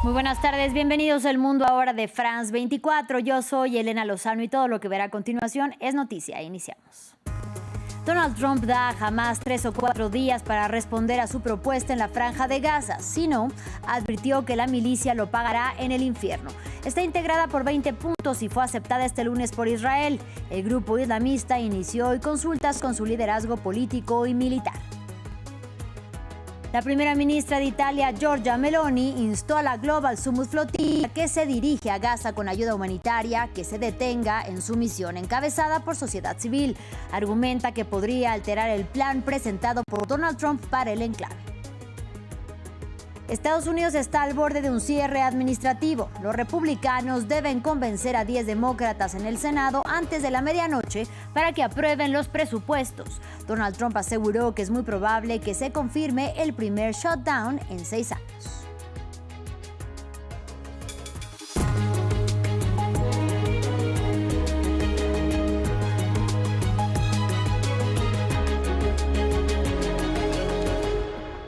Muy buenas tardes, bienvenidos al Mundo Ahora de France 24. Yo soy Elena Lozano y todo lo que verá a continuación es noticia. Iniciamos. Donald Trump da a Hamás 3 o 4 días para responder a su propuesta en la Franja de Gaza. Si no, advirtió que la milicia lo pagará en el infierno. Está integrada por 20 puntos y fue aceptada este lunes por Israel. El grupo islamista inició hoy consultas con su liderazgo político y militar. La primera ministra de Italia, Giorgia Meloni, instó a la Global Summit Flotilla que se dirige a Gaza con ayuda humanitaria que se detenga en su misión encabezada por sociedad civil. Argumenta que podría alterar el plan presentado por Donald Trump para el enclave. Estados Unidos está al borde de un cierre administrativo. Los republicanos deben convencer a 10 demócratas en el Senado antes de la medianoche para que aprueben los presupuestos. Donald Trump aseguró que es muy probable que se confirme el primer shutdown en 6 años.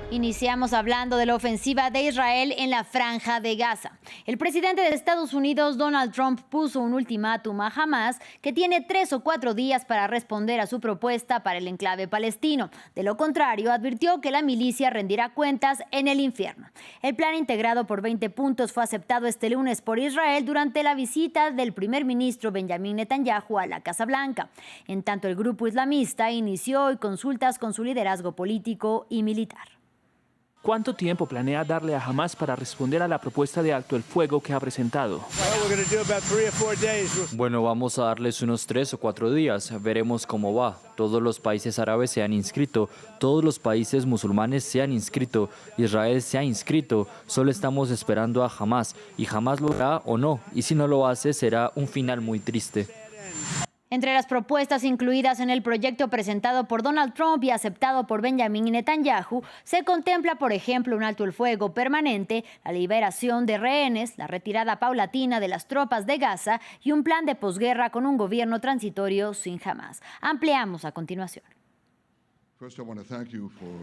Iniciamos hablando de la ofensiva de Israel en la Franja de Gaza. El presidente de Estados Unidos, Donald Trump, puso un ultimátum a Hamás que tiene 3 o 4 días para responder a su propuesta para el enclave palestino. De lo contrario, advirtió que la milicia rendirá cuentas en el infierno. El plan integrado por 20 puntos fue aceptado este lunes por Israel durante la visita del primer ministro Benjamin Netanyahu a la Casa Blanca. En tanto, el grupo islamista inició hoy consultas con su liderazgo político y militar. ¿Cuánto tiempo planea darle a Hamás para responder a la propuesta de alto el fuego que ha presentado? Bueno, vamos a darles unos 3 o 4 días. Veremos cómo va. Todos los países árabes se han inscrito, todos los países musulmanes se han inscrito, Israel se ha inscrito. Solo estamos esperando a Hamás y Hamás lo hará o no. Y si no lo hace, será un final muy triste. Entre las propuestas incluidas en el proyecto presentado por Donald Trump y aceptado por Benjamin Netanyahu, se contempla, por ejemplo, un alto el fuego permanente, la liberación de rehenes, la retirada paulatina de las tropas de Gaza y un plan de posguerra con un gobierno transitorio sin Hamás. Ampliamos a continuación.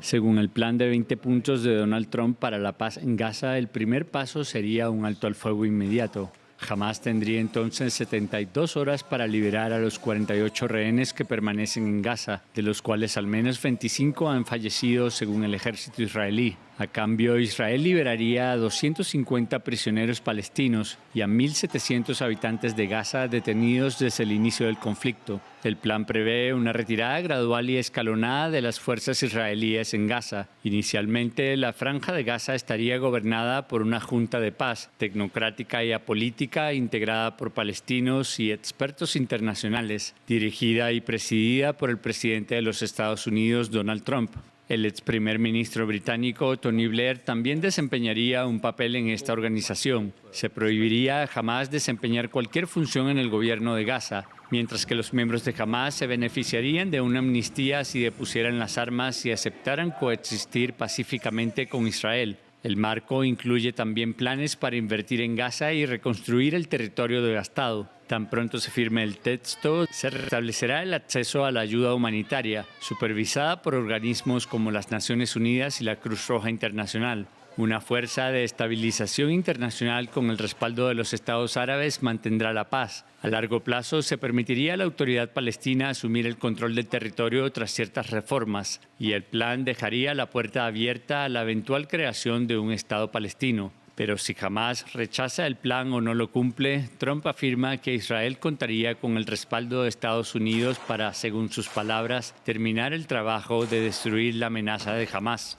Según el plan de 20 puntos de Donald Trump para la paz en Gaza, el primer paso sería un alto al fuego inmediato. Hamás tendría entonces 72 horas para liberar a los 48 rehenes que permanecen en Gaza, de los cuales al menos 25 han fallecido según el ejército israelí. A cambio, Israel liberaría a 250 prisioneros palestinos y a 1.700 habitantes de Gaza detenidos desde el inicio del conflicto. El plan prevé una retirada gradual y escalonada de las fuerzas israelíes en Gaza. Inicialmente, la Franja de Gaza estaría gobernada por una junta de paz, tecnocrática y apolítica, integrada por palestinos y expertos internacionales, dirigida y presidida por el presidente de los Estados Unidos, Donald Trump. El ex primer ministro británico Tony Blair también desempeñaría un papel en esta organización. Se prohibiría a Hamás desempeñar cualquier función en el gobierno de Gaza, mientras que los miembros de Hamás se beneficiarían de una amnistía si depusieran las armas y aceptaran coexistir pacíficamente con Israel. El marco incluye también planes para invertir en Gaza y reconstruir el territorio devastado. Tan pronto se firme el texto, se restablecerá el acceso a la ayuda humanitaria, supervisada por organismos como las Naciones Unidas y la Cruz Roja Internacional. Una fuerza de estabilización internacional con el respaldo de los Estados árabes mantendrá la paz. A largo plazo se permitiría a la autoridad palestina asumir el control del territorio tras ciertas reformas, y el plan dejaría la puerta abierta a la eventual creación de un Estado palestino. Pero si Hamás rechaza el plan o no lo cumple, Trump afirma que Israel contaría con el respaldo de Estados Unidos para, según sus palabras, terminar el trabajo de destruir la amenaza de Hamás.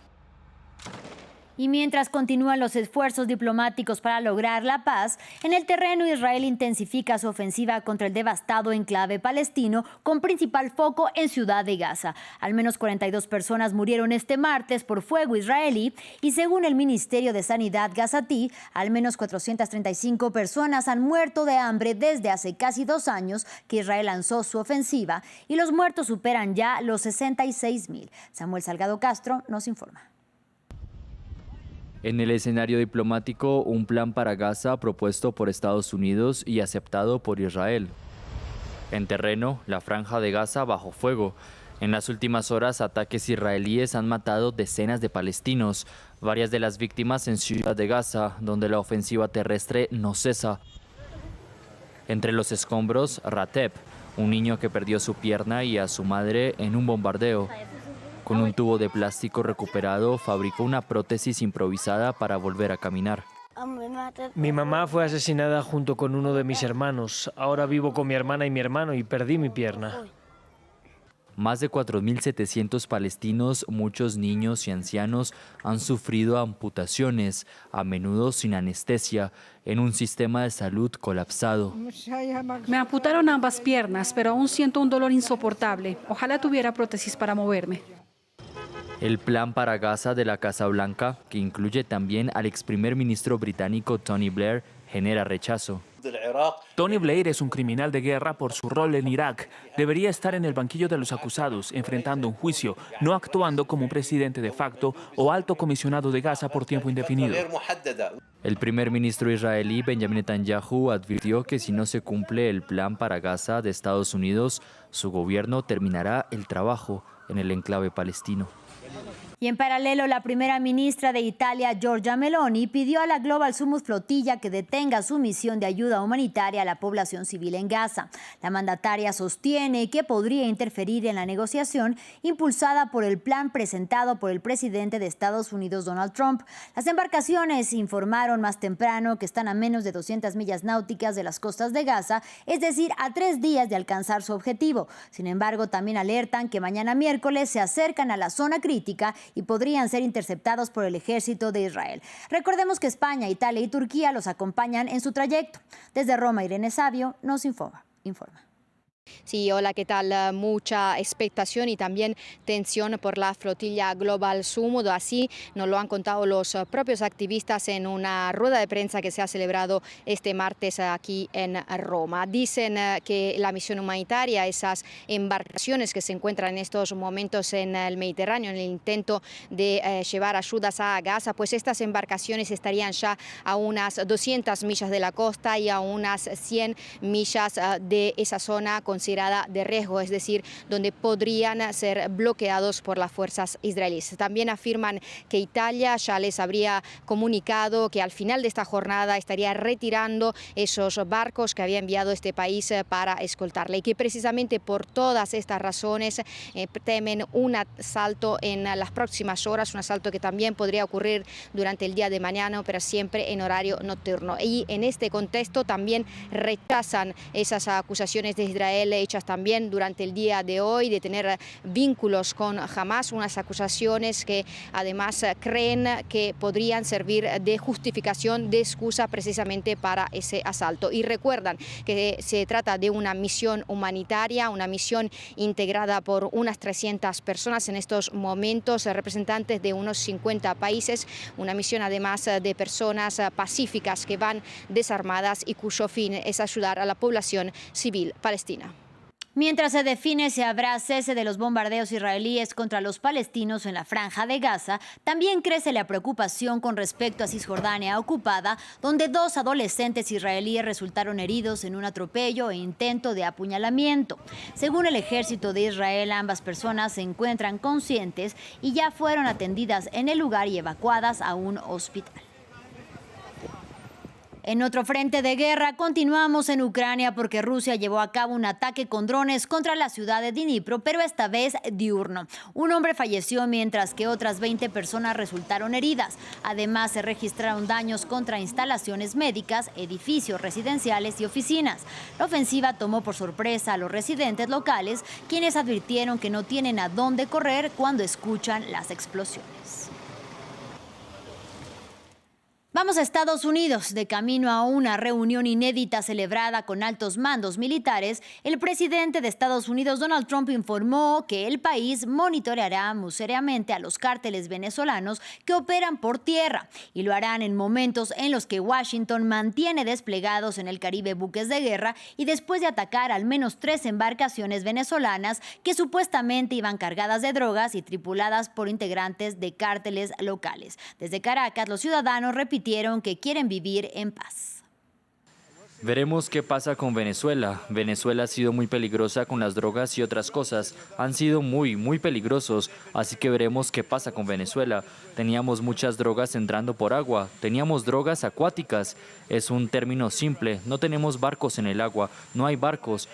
Y mientras continúan los esfuerzos diplomáticos para lograr la paz, en el terreno Israel intensifica su ofensiva contra el devastado enclave palestino, con principal foco en Ciudad de Gaza. Al menos 42 personas murieron este martes por fuego israelí y según el Ministerio de Sanidad gazatí, al menos 435 personas han muerto de hambre desde hace casi 2 años que Israel lanzó su ofensiva y los muertos superan ya los 66,000. Samuel Salgado Castro nos informa. En el escenario diplomático, un plan para Gaza propuesto por Estados Unidos y aceptado por Israel. En terreno, la Franja de Gaza bajo fuego. En las últimas horas, ataques israelíes han matado decenas de palestinos, varias de las víctimas en Ciudad de Gaza, donde la ofensiva terrestre no cesa. Entre los escombros, Ratep, un niño que perdió su pierna y a su madre en un bombardeo. Con un tubo de plástico recuperado, fabricó una prótesis improvisada para volver a caminar. Mi mamá fue asesinada junto con uno de mis hermanos. Ahora vivo con mi hermana y mi hermano y perdí mi pierna. Más de 4.700 palestinos, muchos niños y ancianos, han sufrido amputaciones, a menudo sin anestesia, en un sistema de salud colapsado. Me amputaron ambas piernas, pero aún siento un dolor insoportable. Ojalá tuviera prótesis para moverme. El plan para Gaza de la Casa Blanca, que incluye también al ex primer ministro británico Tony Blair, genera rechazo. Tony Blair es un criminal de guerra por su rol en Irak. Debería estar en el banquillo de los acusados, enfrentando un juicio, no actuando como un presidente de facto o alto comisionado de Gaza por tiempo indefinido. El primer ministro israelí Benjamin Netanyahu advirtió que si no se cumple el plan para Gaza de Estados Unidos, su gobierno terminará el trabajo en el enclave palestino. Y en paralelo, la primera ministra de Italia, Giorgia Meloni, pidió a la Global Summit Flotilla que detenga su misión de ayuda humanitaria a la población civil en Gaza. La mandataria sostiene que podría interferir en la negociación impulsada por el plan presentado por el presidente de Estados Unidos, Donald Trump. Las embarcaciones informaron más temprano que están a menos de 200 millas náuticas de las costas de Gaza, es decir, a 3 días de alcanzar su objetivo. Sin embargo, también alertan que mañana miércoles se acercan a la zona crítica y podrían ser interceptados por el ejército de Israel. Recordemos que España, Italia y Turquía los acompañan en su trayecto. Desde Roma, Irene Savio nos informa. Sí, hola, ¿qué tal? Mucha expectación y también tensión por la flotilla Global Summit. Así nos lo han contado los propios activistas en una rueda de prensa que se ha celebrado este martes aquí en Roma. Dicen que la misión humanitaria, esas embarcaciones que se encuentran en estos momentos en el Mediterráneo, en el intento de llevar ayudas a Gaza, pues estas embarcaciones estarían ya a unas 200 millas de la costa y a unas 100 millas de esa zona considerada de riesgo, es decir, donde podrían ser bloqueados por las fuerzas israelíes. También afirman que Italia ya les habría comunicado que al final de esta jornada estaría retirando esos barcos que había enviado este país para escoltarle y que precisamente por todas estas razones temen un asalto en las próximas horas, un asalto que también podría ocurrir durante el día de mañana, pero siempre en horario nocturno. Y en este contexto también rechazan esas acusaciones de Israel hechas también durante el día de hoy de tener vínculos con Hamas, unas acusaciones que además creen que podrían servir de justificación, de excusa precisamente para ese asalto. Y recuerdan que se trata de una misión humanitaria, una misión integrada por unas 300 personas en estos momentos, representantes de unos 50 países, una misión además de personas pacíficas que van desarmadas y cuyo fin es ayudar a la población civil palestina. Mientras se define si habrá cese de los bombardeos israelíes contra los palestinos en la franja de Gaza, también crece la preocupación con respecto a Cisjordania ocupada, donde 2 adolescentes israelíes resultaron heridos en un atropello e intento de apuñalamiento. Según el ejército de Israel, ambas personas se encuentran conscientes y ya fueron atendidas en el lugar y evacuadas a un hospital. En otro frente de guerra, continuamos en Ucrania porque Rusia llevó a cabo un ataque con drones contra la ciudad de Dnipro, pero esta vez diurno. Un hombre falleció mientras que otras 20 personas resultaron heridas. Además, se registraron daños contra instalaciones médicas, edificios residenciales y oficinas. La ofensiva tomó por sorpresa a los residentes locales, quienes advirtieron que no tienen a dónde correr cuando escuchan las explosiones. Vamos a Estados Unidos. De camino a una reunión inédita celebrada con altos mandos militares, el presidente de Estados Unidos, Donald Trump, informó que el país monitoreará muy seriamente a los cárteles venezolanos que operan por tierra y lo harán en momentos en los que Washington mantiene desplegados en el Caribe buques de guerra y después de atacar al menos 3 embarcaciones venezolanas que supuestamente iban cargadas de drogas y tripuladas por integrantes de cárteles locales. Desde Caracas, los ciudadanos repitieron que quieren vivir en paz. Veremos qué pasa con Venezuela. Venezuela ha sido muy peligrosa con las drogas y otras cosas. Han sido muy peligrosos, así que veremos qué pasa con Venezuela. Teníamos muchas drogas entrando por agua, teníamos drogas acuáticas. Es un término simple, no tenemos barcos en el agua, no hay barcos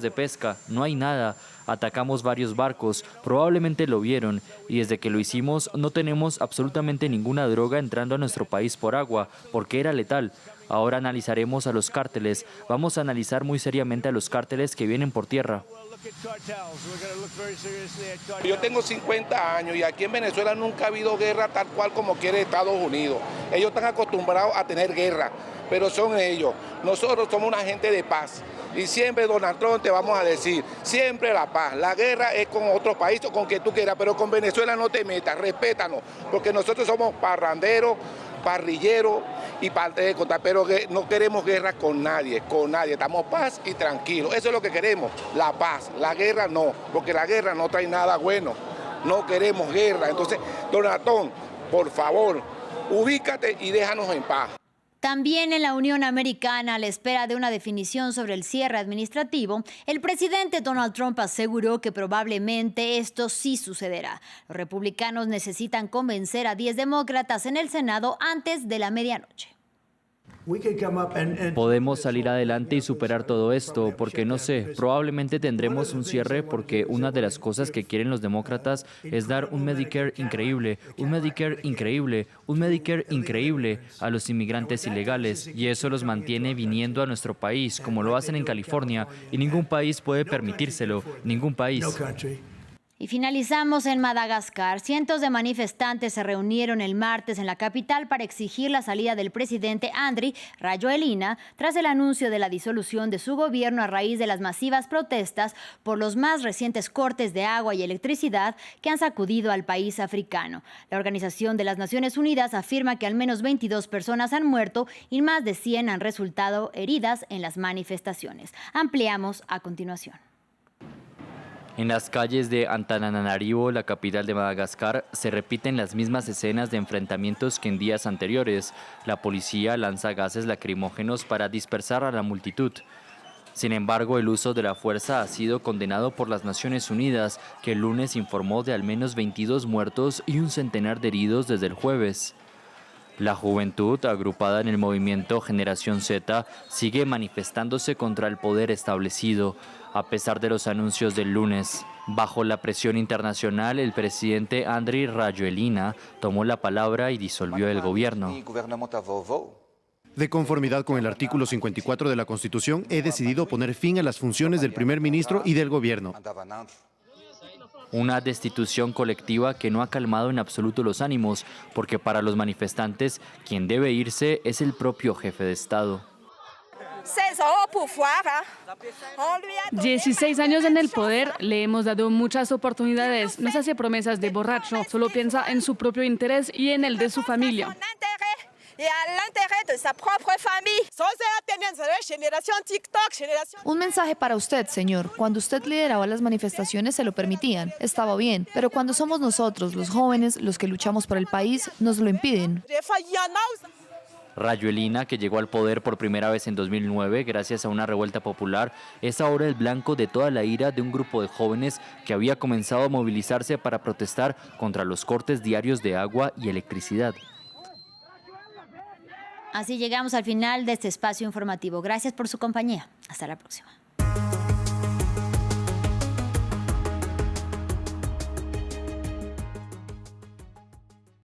de pesca, no hay nada. Atacamos varios barcos, probablemente lo vieron, y desde que lo hicimos no tenemos absolutamente ninguna droga entrando a nuestro país por agua, porque era letal. Ahora analizaremos a los cárteles, vamos a analizar muy seriamente a los cárteles que vienen por tierra. Yo tengo 50 años y aquí en Venezuela nunca ha habido guerra tal cual como quiere Estados Unidos. Ellos están acostumbrados a tener guerra, pero son ellos. Nosotros somos una gente de paz. Y siempre, Donald Trump, te vamos a decir, siempre la paz. La guerra es con otro país o con quien tú quieras, pero con Venezuela no te metas, respétanos, porque nosotros somos parranderos, parrilleros y parte de contar, pero que no queremos guerra con nadie, estamos paz y tranquilos, eso es lo que queremos, la paz, la guerra no, porque la guerra no trae nada bueno, no queremos guerra. Entonces, Donald Trump, por favor, ubícate y déjanos en paz. También en la Unión Americana, a la espera de una definición sobre el cierre administrativo, el presidente Donald Trump aseguró que probablemente esto sí sucederá. Los republicanos necesitan convencer a 10 demócratas en el Senado antes de la medianoche. Podemos salir adelante y superar todo esto, porque no sé, probablemente tendremos un cierre porque una de las cosas que quieren los demócratas es dar un Medicare increíble, un Medicare increíble, un Medicare increíble a los inmigrantes ilegales, y eso los mantiene viniendo a nuestro país, como lo hacen en California, y ningún país puede permitírselo, ningún país. Y finalizamos en Madagascar. Cientos de manifestantes se reunieron el martes en la capital para exigir la salida del presidente Andry Rajoelina tras el anuncio de la disolución de su gobierno a raíz de las masivas protestas por los más recientes cortes de agua y electricidad que han sacudido al país africano. La Organización de las Naciones Unidas afirma que al menos 22 personas han muerto y más de 100 han resultado heridas en las manifestaciones. Ampliamos a continuación. En las calles de Antananarivo, la capital de Madagascar, se repiten las mismas escenas de enfrentamientos que en días anteriores. La policía lanza gases lacrimógenos para dispersar a la multitud. Sin embargo, el uso de la fuerza ha sido condenado por las Naciones Unidas, que el lunes informó de al menos 22 muertos y un centenar de heridos desde el jueves. La juventud, agrupada en el movimiento Generación Z, sigue manifestándose contra el poder establecido, a pesar de los anuncios del lunes. Bajo la presión internacional, el presidente Andry Rajoelina tomó la palabra y disolvió el gobierno. De conformidad con el artículo 54 de la Constitución, he decidido poner fin a las funciones del primer ministro y del gobierno. Una destitución colectiva que no ha calmado en absoluto los ánimos, porque para los manifestantes, quien debe irse es el propio jefe de Estado. 16 años en el poder, le hemos dado muchas oportunidades. Nos hace promesas de borracho, solo piensa en su propio interés y en el de su familia. Un mensaje para usted, señor. Cuando usted lideraba las manifestaciones se lo permitían, estaba bien, pero cuando somos nosotros, los jóvenes, los que luchamos por el país, nos lo impiden. Rajoelina, que llegó al poder por primera vez en 2009 gracias a una revuelta popular, es ahora el blanco de toda la ira de un grupo de jóvenes que había comenzado a movilizarse para protestar contra los cortes diarios de agua y electricidad. Así llegamos al final de este espacio informativo. Gracias por su compañía. Hasta la próxima.